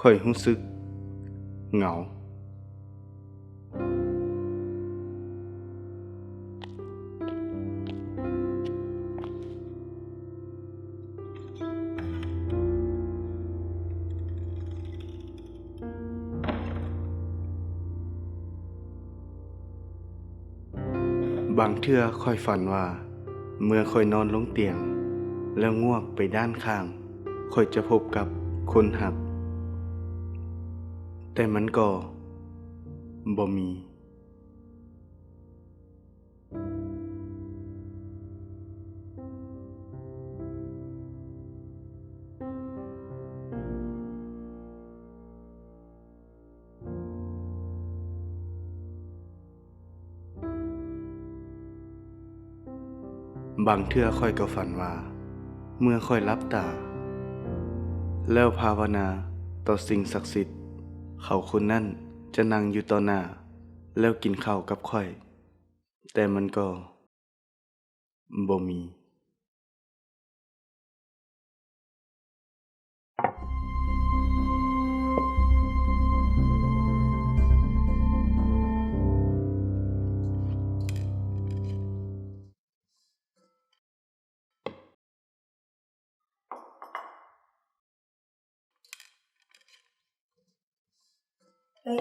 ค่อยรู้สึกเหงาบางเทื่อค่อยฝันว่าเมื่อค่อยนอนลงเตียงแล้วงวกไปด้านข้างค่อยจะพบกับคนหักแต่มันก็บ่มีบางเทื่อค่อยก็ฝันว่าเมื่อค่อยหลับตาแล้วภาวนาต่อสิ่งศักดิ์สิทธิ์เขาคนนั้นจะนั่งอยู่ต่อหน้าแล้วกินข้าวกับค่อยแต่มันก็บ่มี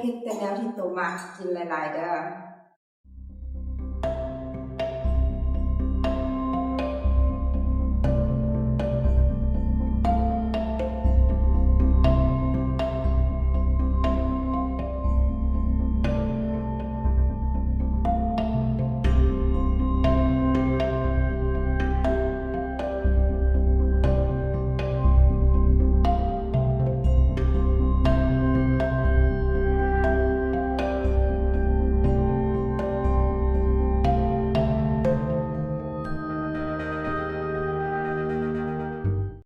เฮ็ดแต่แนวที่โตมักกินหลายๆเด้อ